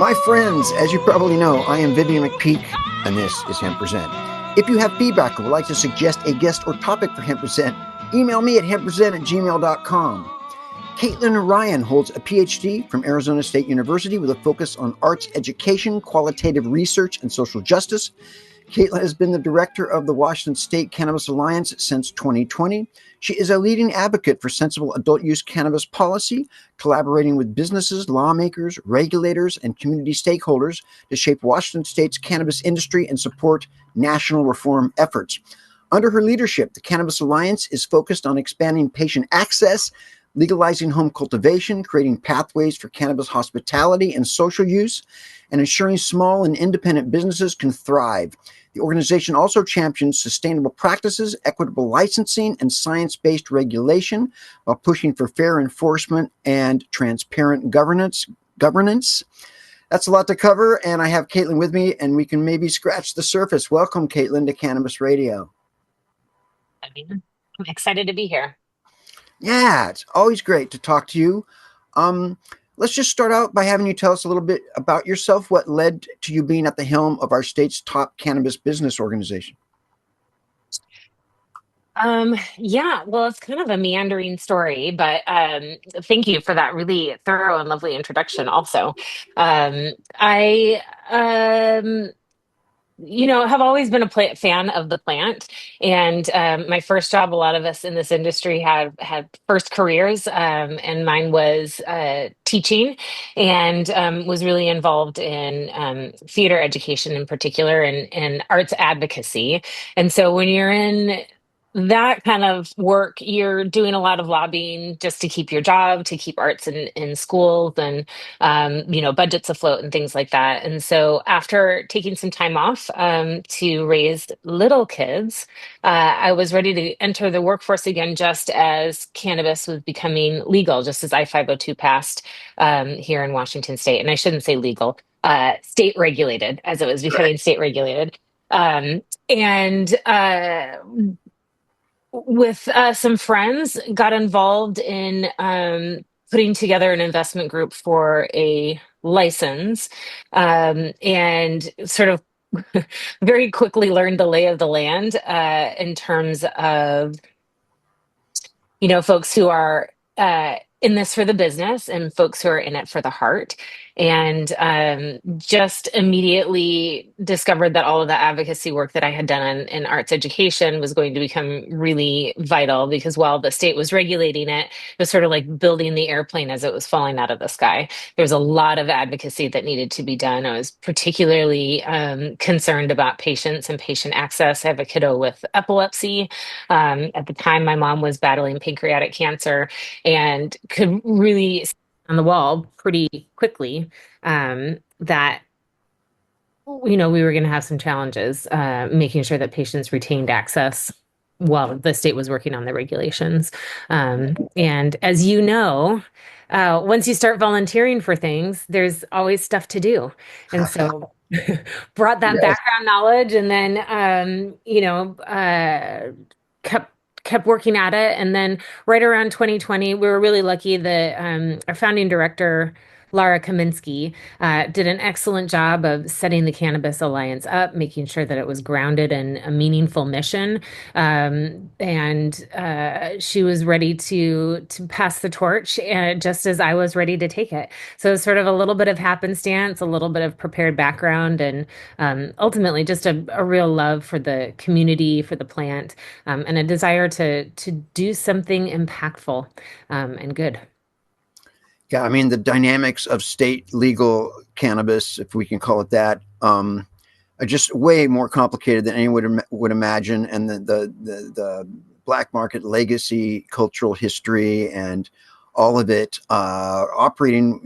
My friends, as you probably know, I am Vivian McPeak, and this is Hemp Present. If you have feedback or would like to suggest a guest or topic for Hemp Present, email me at hemppresent@gmail.com. Caitlein Ryan holds a PhD from Arizona State University with a focus on arts education, qualitative research, and social justice. Caitlein has been the director of the Washington State Cannabis Alliance since 2020. She is a leading advocate for sensible adult use cannabis policy, collaborating with businesses, lawmakers, regulators, and community stakeholders to shape Washington State's cannabis industry and support national reform efforts. Under her leadership, the Cannabis Alliance is focused on expanding patient access, legalizing home cultivation, creating pathways for cannabis hospitality and social use, and ensuring small and independent businesses can thrive. The organization also champions sustainable practices, equitable licensing, and science-based regulation while pushing for fair enforcement and transparent governance. That's a lot to cover, and I have Caitlein with me, and we can maybe scratch the surface. Welcome, Caitlein, to Cannabis Radio. I'm excited to be here. Yeah, it's always great to talk to you. Let's just start out by having you tell us a little bit about yourself. What led to you being at the helm of our state's top cannabis business organization? Yeah, well, it's kind of a meandering story, but thank you for that really thorough and lovely introduction also. I have always been a fan of the plant. And my first job, a lot of us in this industry have had first careers, and mine was teaching, and was really involved in theater education in particular, and arts advocacy. And so when you're in that kind of work, you're doing a lot of lobbying just to keep your job, to keep arts in schools, and budgets afloat and things like that. And so after taking some time off to raise little kids, I was ready to enter the workforce again, just as cannabis was becoming legal, just as I-502 passed here in Washington State. And I shouldn't say legal, state regulated, as it was becoming state regulated. And with some friends, got involved in putting together an investment group for a license, and sort of very quickly learned the lay of the land in terms of, folks who are in this for the business and folks who are in it for the heart. And just immedately discovered that all of the advocacy work that I had done in arts education was going to become really vital, because while the state was regulating it, it was sort of like building the airplane as it was falling out of the sky. There was a lot of advocacy that needed to be done. I was particularly concerned about patients and patient access. I have a kiddo with epilepsy. At the time, my mom was battling pancreatic cancer, and could really see on the wall pretty quickly that we were going to have some challenges making sure that patients retained access while the state was working on the regulations. And as you know, once you start volunteering for things, there's always stuff to do. And so brought that background knowledge, and then kept working at it. And then right around 2020, we were really lucky that our founding director, Laura Kaminsky, did an excellent job of setting the Cannabis Alliance up, making sure that it was grounded in a meaningful mission. And she was ready to pass the torch, just as I was ready to take it. So it's sort of a little bit of happenstance, a little bit of prepared background, and ultimately just a real love for the community, for the plant, and a desire to do something impactful and good. Yeah, I mean, the dynamics of state legal cannabis, if we can call it that, are just way more complicated than anyone would imagine. And the black market legacy, cultural history, and all of it operating,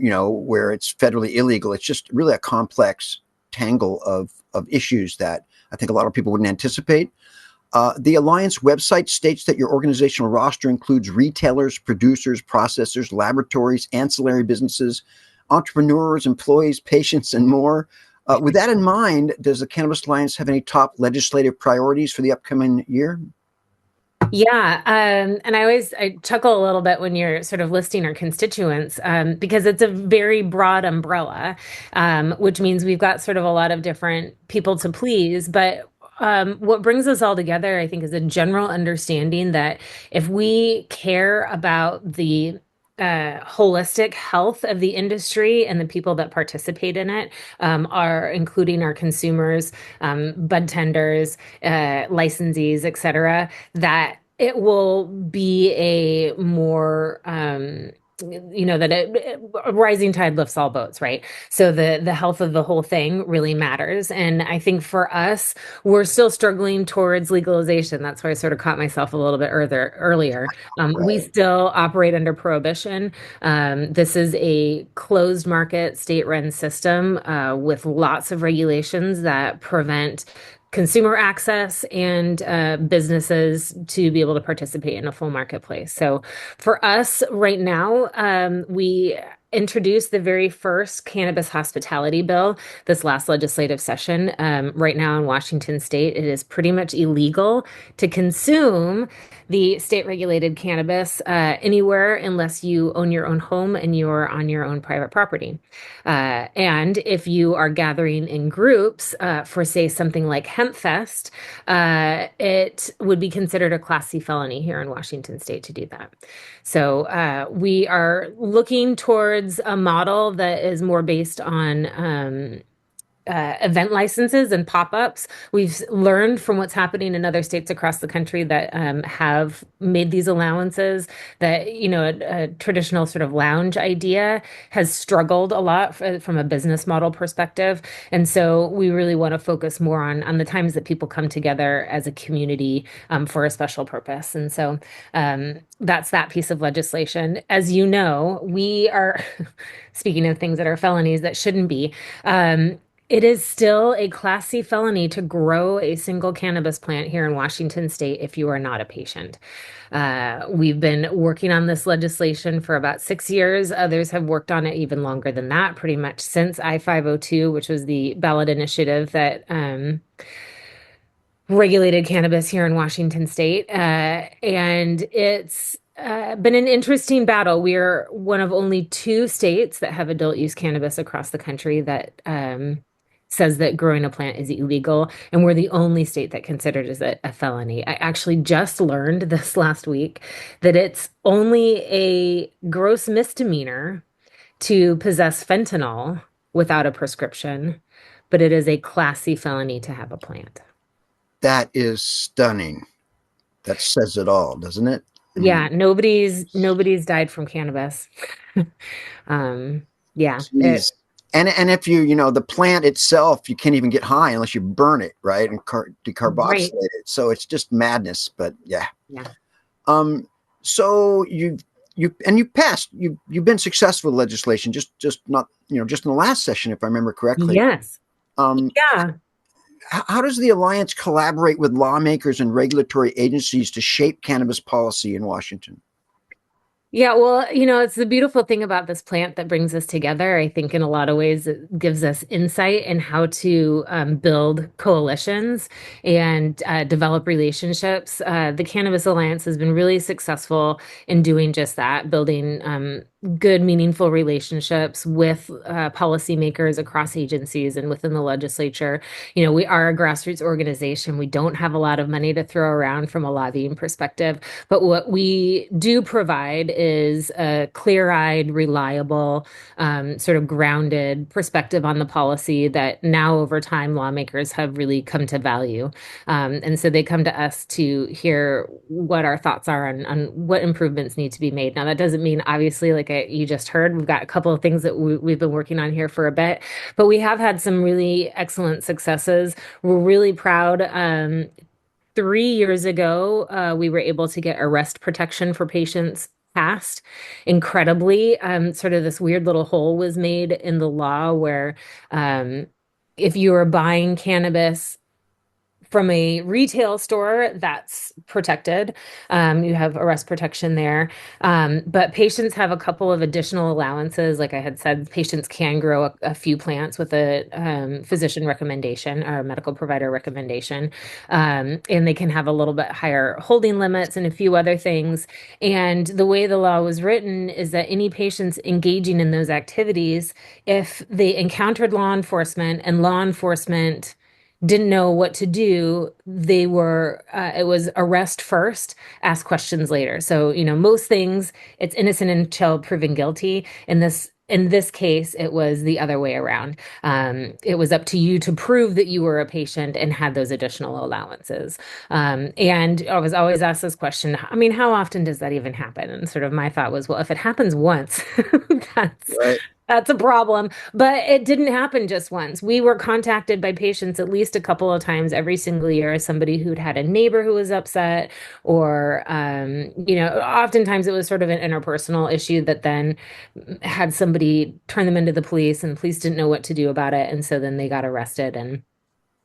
where it's federally illegal. It's just really a complex tangle of issues that I think a lot of people wouldn't anticipate. The Alliance website states that your organizational roster includes retailers, producers, processors, laboratories, ancillary businesses, entrepreneurs, employees, patients, and more. With that in mind, does the Cannabis Alliance have any top legislative priorities for the upcoming year? Yeah, and I chuckle a little bit when you're sort of listing our constituents, because it's a very broad umbrella, which means we've got sort of a lot of different people to please. But what brings us all together, I think, is a general understanding that if we care about the holistic health of the industry and the people that participate in it, are including our consumers, bud tenders, licensees, et cetera, that it will be a more that a rising tide lifts all boats, right? So the health of the whole thing really matters. And I think for us, we're still struggling towards legalization. That's why I sort of caught myself a little bit earlier. We Right. still operate under prohibition. This is a closed market, state-run system with lots of regulations that prevent consumer access and businesses to be able to participate in a full marketplace. So for us right now, we introduced the very first cannabis hospitality bill this last legislative session. Right now in Washington State, it is pretty much illegal to consume the state regulated cannabis anywhere unless you own your own home and you're on your own private property. And if you are gathering in groups for, say, something like Hemp Fest, it would be considered a Class C felony here in Washington State to do that. So we are looking towards a model that is more based on event licenses and pop-ups. We've learned from what's happening in other states across the country that have made these allowances that, a traditional sort of lounge idea has struggled a lot from a business model perspective. And so we really want to focus more on the times that people come together as a community for a special purpose. And so that's that piece of legislation. As you know, we are, speaking of things that are felonies that shouldn't be, it is still a Class C felony to grow a single cannabis plant here in Washington State if you are not a patient. We've been working on this legislation for about 6 years. Others have worked on it even longer than that, pretty much since I-502, which was the ballot initiative that regulated cannabis here in Washington State. And it's been an interesting battle. We're one of only two states that have adult use cannabis across the country that says that growing a plant is illegal, and we're the only state that considers it a felony. I actually just learned this last week that it's only a gross misdemeanor to possess fentanyl without a prescription, but it is a Class C felony to have a plant. That is stunning. That says it all, doesn't it? I Yeah, mean, nobody's died from cannabis. Um, yeah, geez. And if the plant itself, you can't even get high unless you burn it, right? And decarboxylate right. it. So it's just madness. But yeah. Yeah. Um, so you passed. You've been successful with legislation, just not just in the last session, if I remember correctly. Yes. Um, Yeah. how does the alliance collaborate with lawmakers and regulatory agencies to shape cannabis policy in Washington? Yeah, well, it's the beautiful thing about this plant that brings us together. I think in a lot of ways it gives us insight in how to build coalitions and develop relationships. The Cannabis Alliance has been really successful in doing just that, building good, meaningful relationships with policymakers across agencies and within the legislature. We are a grassroots organization. We don't have a lot of money to throw around from a lobbying perspective, but what we do provide is a clear-eyed, reliable, sort of grounded perspective on the policy that now over time lawmakers have really come to value. And so they come to us to hear what our thoughts are on what improvements need to be made. Now, that doesn't mean, obviously, like you just heard, we've got a couple of things that we've been working on here for a bit, but we have had some really excellent successes. We're really proud. 3 years ago, we were able to get arrest protection for patients passed. Incredibly, sort of this weird little hole was made in the law where if you were buying cannabis From a retail store, that's protected. You have arrest protection there. But patients have a couple of additional allowances. Like I had said, patients can grow a few plants with a physician recommendation or a medical provider recommendation. And they can have a little bit higher holding limits and a few other things. And the way the law was written is that any patients engaging in those activities, if they encountered law enforcement and law enforcement didn't know what to do, it was arrest first, ask questions later. So, most things, it's innocent until proven guilty. In this case, it was the other way around. It was up to you to prove that you were a patient and had those additional allowances. And I was always asked this question, I mean, how often does that even happen? And sort of my thought was, well, if it happens once, that's Right. that's a problem. But it didn't happen just once. We were contacted by patients at least a couple of times every single year, somebody who'd had a neighbor who was upset, or, oftentimes it was sort of an interpersonal issue that then had somebody turn them into the police, and the police didn't know what to do about it. And so then they got arrested. And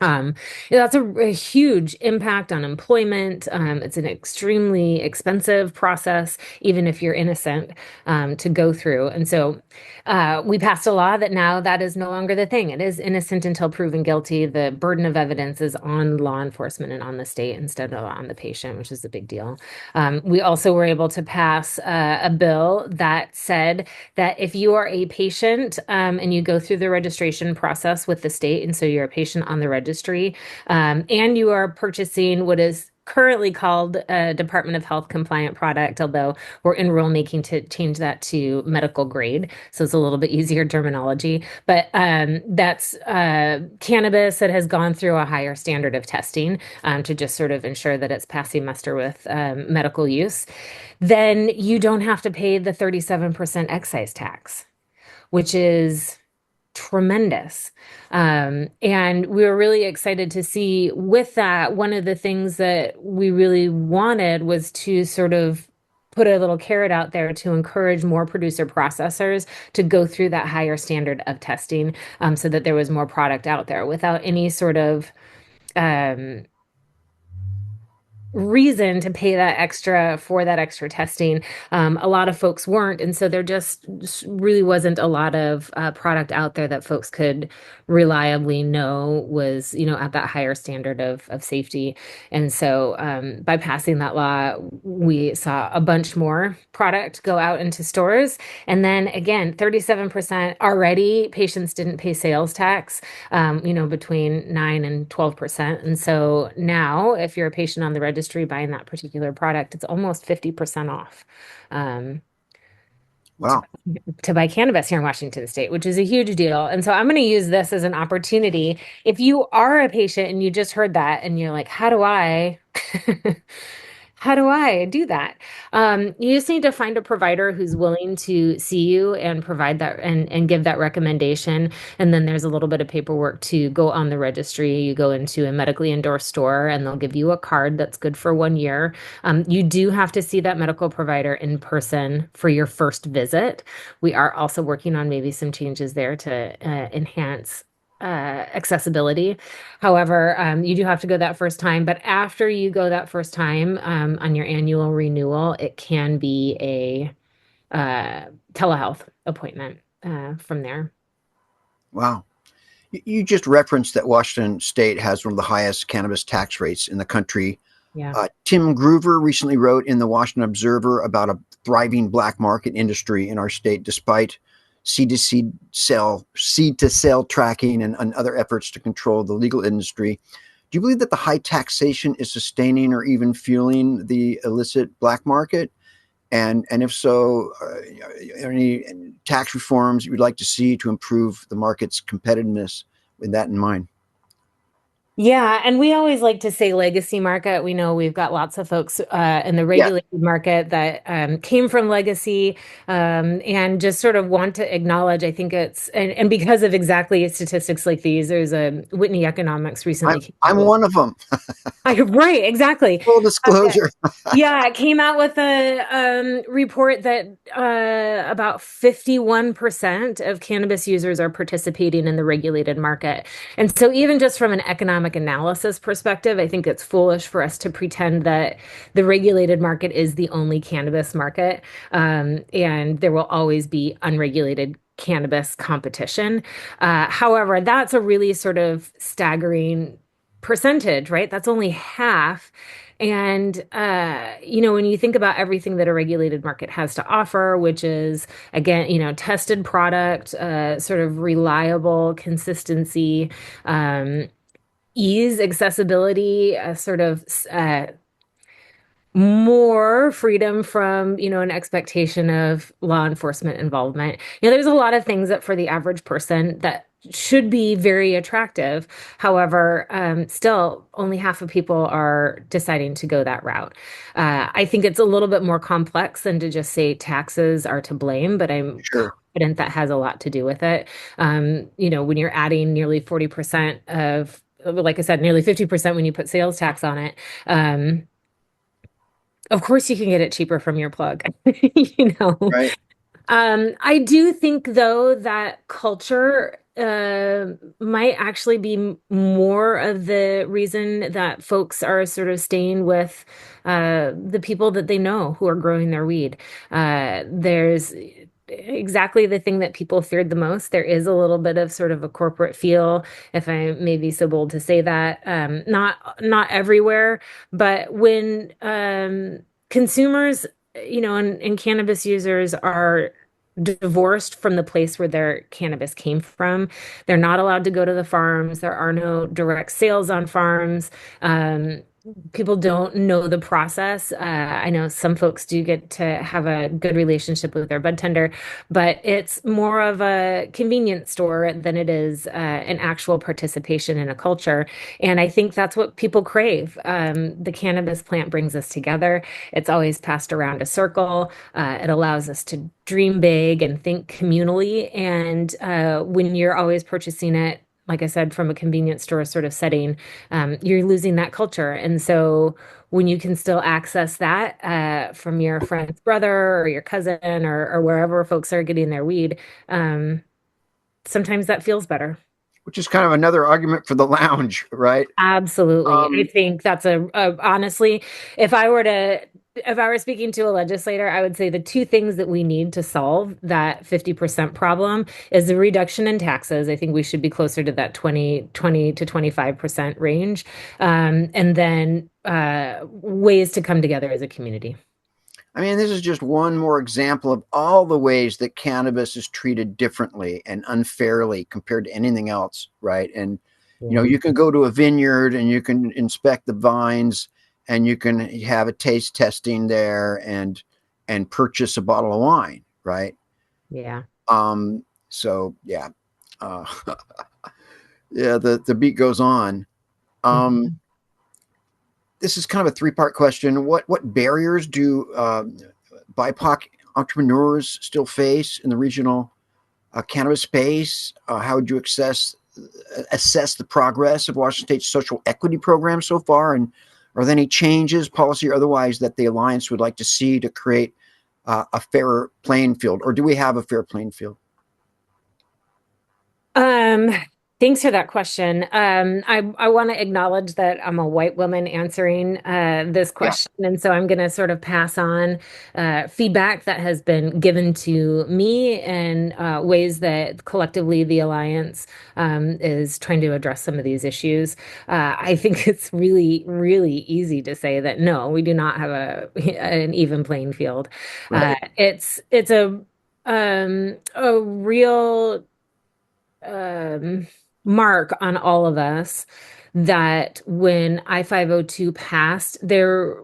um, that's a huge impact on employment. It's an extremely expensive process, even if you're innocent, to go through. And so we passed a law that now that is no longer the thing. It is innocent until proven guilty. The burden of evidence is on law enforcement and on the state instead of on the patient, which is a big deal. We also were able to pass a bill that said that if you are a patient and you go through the registration process with the state, and so you're a patient on the registry, and you are purchasing what is currently called a Department of Health compliant product, although we're in rulemaking to change that to medical grade. So it's a little bit easier terminology. But that's cannabis that has gone through a higher standard of testing to just sort of ensure that it's passing muster with medical use. Then you don't have to pay the 37% excise tax, which is tremendous. And we were really excited to see with that, one of the things that we really wanted was to sort of put a little carrot out there to encourage more producer processors to go through that higher standard of testing, so that there was more product out there without any sort of um, reason to pay that extra for that extra testing. A lot of folks weren't. And so there just really wasn't a lot of product out there that folks could reliably know was, at that higher standard of safety. And so by passing that law, we saw a bunch more product go out into stores. And then again, 37% already patients didn't pay sales tax, between 9 and 12%. And so now if you're a patient on the registry buying that particular product, it's almost 50% off Wow. to buy cannabis here in Washington State, which is a huge deal. And so I'm going to use this as an opportunity. If you are a patient and you just heard that and you're like, how do I how do I do that? You just need to find a provider who's willing to see you and provide that and give that recommendation. And then there's a little bit of paperwork to go on the registry. You go into a medically endorsed store and they'll give you a card that's good for 1 year. You do have to see that medical provider in person for your first visit. We are also working on maybe some changes there to enhance accessibility. However, you do have to go that first time, but after you go that first time, on your annual renewal, it can be a telehealth appointment from there. Wow. You just referenced that Washington State has one of the highest cannabis tax rates in the country. Yeah. Tim Groover recently wrote in the Washington Observer about a thriving black market industry in our state, despite seed to sale tracking and other efforts to control the legal industry. Do you believe that the high taxation is sustaining or even fueling the illicit black market? And if so, are any tax reforms you would like to see to improve the market's competitiveness with that in mind? Yeah, and we always like to say legacy market. We know we've got lots of folks in the regulated market that came from legacy, and just sort of want to acknowledge, I think and because of exactly statistics like these, there's a Whitney Economics recently. I'm one of them. Right, exactly. Full disclosure. Yeah, it came out with a report that about 51% of cannabis users are participating in the regulated market. And so even just from an economic economic analysis perspective, I think it's foolish for us to pretend that the regulated market is the only cannabis market, and there will always be unregulated cannabis competition. However, that's a really sort of staggering percentage, right? That's only half. And, when you think about everything that a regulated market has to offer, which is, again, tested product, sort of reliable consistency, um, ease, accessibility, sort of more freedom from, an expectation of law enforcement involvement. There's a lot of things that for the average person that should be very attractive. However, still only half of people are deciding to go that route. I think it's a little bit more complex than to just say taxes are to blame, but I'm Sure. confident that has a lot to do with it. When you're adding nearly 40% of, like I said, nearly 50% when you put sales tax on it, of course you can get it cheaper from your plug, you know. Right. I do think though that culture might actually be more of the reason that folks are sort of staying with the people that they know who are growing their weed. There's exactly the thing that people feared the most. There is a little bit of sort of a corporate feel, if I may be so bold to say that. Not everywhere, but when consumers, and cannabis users are divorced from the place where their cannabis came from. They're not allowed to go to the farms. There are no direct sales on farms. People don't know the process. I know some folks do get to have a good relationship with their bud tender, but it's more of a convenience store than it is an actual participation in a culture. And I think that's what people crave. The cannabis plant brings us together. It's always passed around a circle. It allows us to dream big and think communally. And when you're always purchasing it, like I said, from a convenience store sort of setting, you're losing that culture. And so when you can still access that from your friend's brother or your cousin or wherever folks are getting their weed, sometimes that feels better. Which is kind of another argument for the lounge, right? Absolutely. I Um, think that's honestly, if I were to if I were speaking to a legislator, I would say the two things that we need to solve that 50% problem is the reduction in taxes. I think we should be closer to that 20 to 25% range. And then ways to come together as a community. I mean, this is just one more example of all the ways that cannabis is treated differently and unfairly compared to anything else, right? And Yeah. you can go to a vineyard and you can inspect the vines and you can have a taste testing there and purchase a bottle of wine, right? Yeah. So yeah, uh, yeah. The beat goes on. Um, Mhm. this is kind of a three-part question. What barriers do BIPOC entrepreneurs still face in the regional cannabis space? How would you assess the progress of Washington State's social equity program so far? And are there any changes, policy or otherwise, that the Alliance would like to see to create a fairer playing field? Or do we have a fair playing field? Um, Thanks for that question. I want to acknowledge that I'm a white woman answering this Yeah. question, and so I'm going to sort of pass on feedback that has been given to me and ways that collectively the Alliance is trying to address some of these issues. I think it's really, really easy to say that no, we do not have an even playing field. Right. It's a real um, mark on all of us that when I-502 passed, there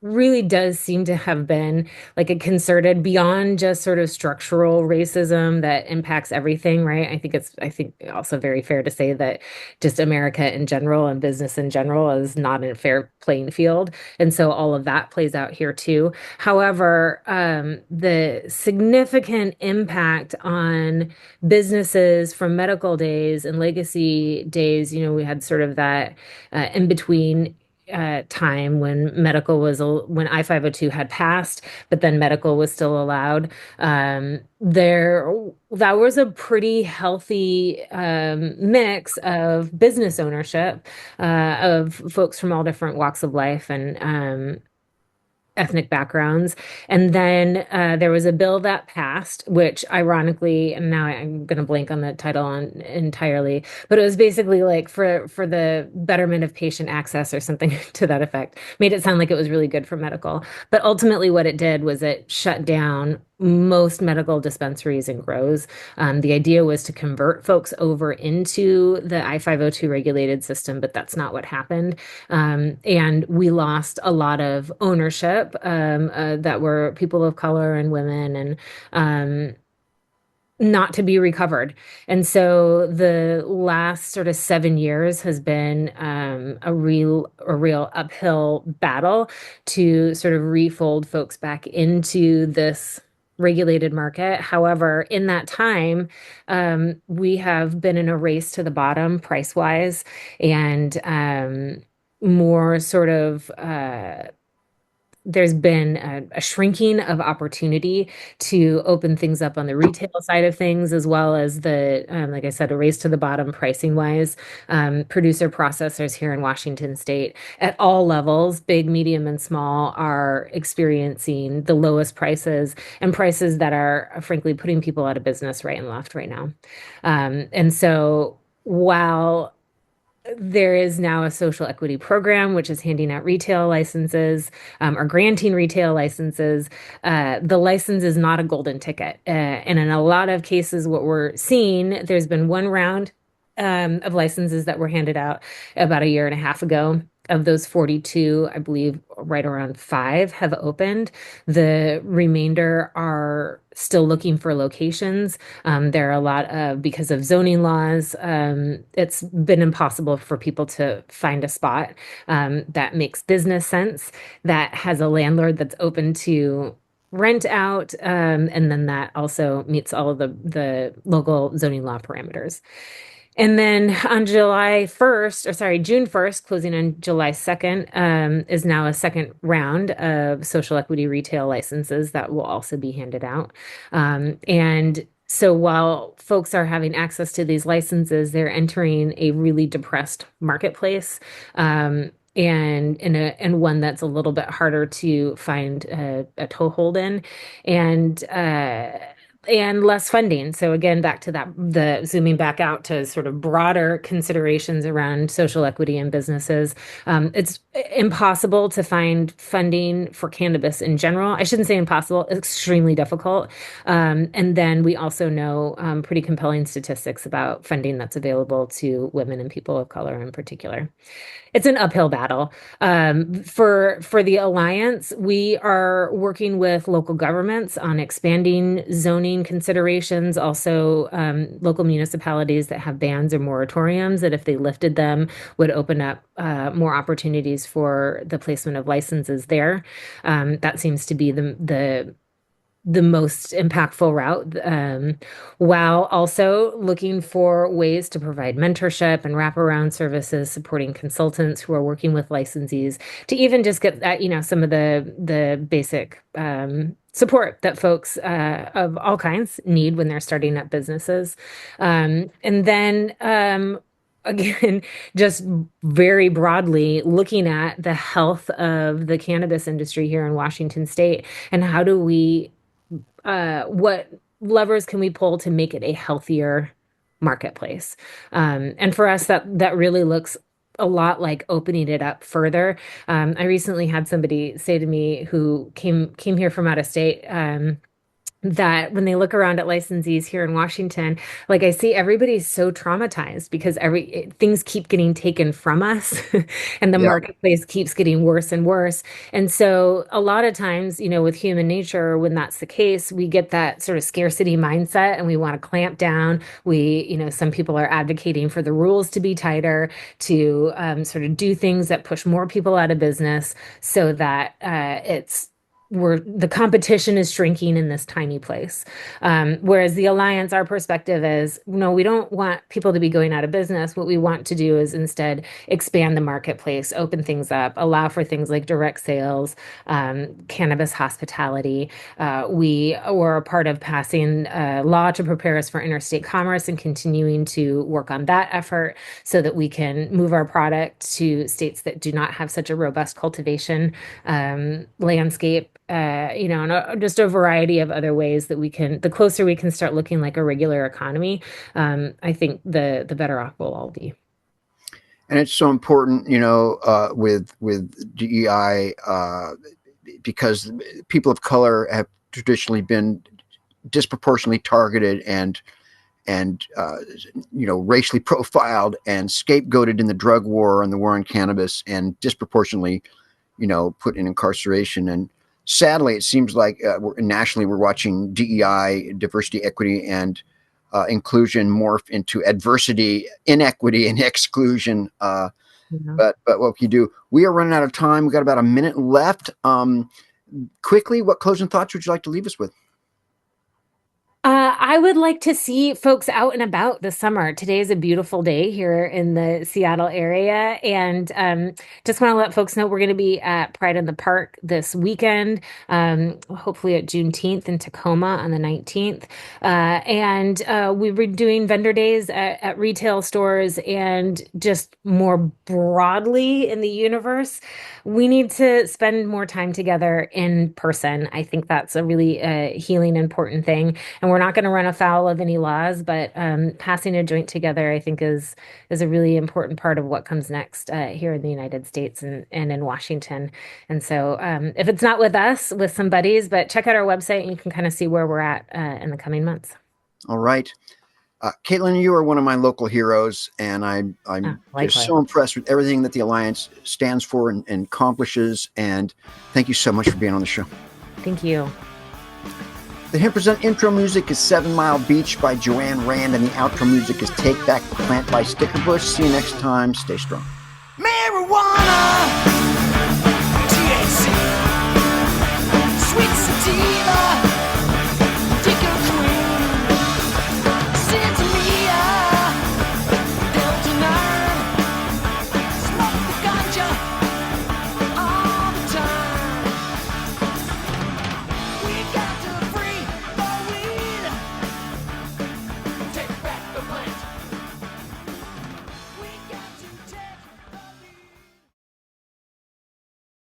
really does seem to have been like a concerted beyond just sort of structural racism that impacts everything, right? I think also very fair to say that just America in general and business in general is not a fair playing field. And so all of that plays out here too. However, the significant impact on businesses from medical days and legacy days, we had sort of that in between time when when I-502 had passed, but then medical was still allowed. There that was a pretty healthy mix of business ownership of folks from all different walks of life and ethnic backgrounds. And then there was a bill that passed, which ironically, and now I'm going to blank on the title on entirely, but it was basically like for the betterment of patient access or something to that effect. Made it sound like it was really good for medical. But ultimately, what it did was it shut down most medical dispensaries and grows. The idea was to convert folks over into the I-502 regulated system, but that's not what happened. And we lost a lot of ownership that were people of color and women and not to be recovered. And so the last sort of 7 years has been a real uphill battle to sort of refold folks back into this regulated market. However, in that time, we have been in a race to the bottom price wise and more sort of there's been a shrinking of opportunity to open things up on the retail side of things, as well as like I said, a race to the bottom pricing wise. Producer processors here in Washington State at all levels, big, medium, and small, are experiencing the lowest prices and prices that are frankly putting people out of business right and left right now. And so while there is now a social equity program, which is handing out retail licenses or granting retail licenses. The license is not a golden ticket. And in a lot of cases, what we're seeing, there's been one round of licenses that were handed out about a year and a half ago. Of those 42, I believe right around five have opened. The remainder are still looking for locations. There are a lot of, because of zoning laws, it's been impossible for people to find a spot that makes business sense, that has a landlord that's open to rent out, and then that also meets all of the local zoning law parameters. And then on July 1st, or sorry, June 1st, closing on July 2nd, is now a second round of social equity retail licenses that will also be handed out. And so while folks are having access to these licenses, they're entering a really depressed marketplace. And one that's a little bit harder to find a toehold in. And and less funding. So again, back to that, the zooming back out to sort of broader considerations around social equity in businesses. It's impossible to find funding for cannabis in general. I shouldn't say impossible, it's extremely difficult. And then we also know pretty compelling statistics about funding that's available to women and people of color in particular. It's an uphill battle. For the Alliance, we are working with local governments on expanding zoning considerations, also local municipalities that have bans or moratoriums that if they lifted them would open up more opportunities for the placement of licenses there. That seems to be the most impactful route, while also looking for ways to provide mentorship and wraparound services, supporting consultants who are working with licensees to even just get that, some of the basic support that folks of all kinds need when they're starting up businesses. And then again, just very broadly looking at the health of the cannabis industry here in Washington State and how do we what levers can we pull to make it a healthier marketplace? And for us, that really looks a lot like opening it up further. I recently had somebody say to me who came here from out of state. That when they look around at licensees here in Washington, like I see everybody's so traumatized because things keep getting taken from us and the Yeah. marketplace keeps getting worse and worse. And so a lot of times, with human nature, when that's the case, we get that sort of scarcity mindset and we want to clamp down. Some people are advocating for the rules to be tighter, to sort of do things that push more people out of business so that it's the competition is shrinking in this tiny place. Whereas the Alliance, our perspective is, no, we don't want people to be going out of business. What we want to do is instead expand the marketplace, open things up, allow for things like direct sales, cannabis hospitality. We were a part of passing a law to prepare us for interstate commerce and continuing to work on that effort so that we can move our product to states that do not have such a robust cultivation landscape, and just a variety of other ways that the closer we can start looking like a regular economy, I think the better off we'll all be. And it's so important, with DEI, because people of color have traditionally been disproportionately targeted and racially profiled and scapegoated in the drug war and the war on cannabis, and disproportionately, put in incarceration. And sadly, it seems like nationally we're watching DEI, diversity, equity, and inclusion morph into adversity, inequity, and exclusion. But what can you do? We are running out of time. We got about a minute left. Quickly, what closing thoughts would you like to leave us with? I would like to see folks out and about this summer. Today is a beautiful day here in the Seattle area. And just want to let folks know we're going to be at Pride in the Park this weekend, hopefully at Juneteenth in Tacoma on the 19th. And we were doing vendor days at retail stores, and just more broadly in the universe, we need to spend more time together in person. I think that's a really healing, important thing. And we're not going to run afoul of any laws, but passing a joint together, I think, is a really important part of what comes next here in the United States and in Washington. And so if it's not with us, with some buddies, but check out our website and you can kind of see where we're at in the coming months. All right. Caitlein, you are one of my local heroes, and I'm just so impressed with everything that the Alliance stands for and accomplishes. And thank you so much for being on the show. Thank you. The Hemp Present intro music is 7 Mile Beach by Joanne Rand, and the outro music is Take Back the Plant by Stickerbush. See you next time. Stay strong. Marijuana!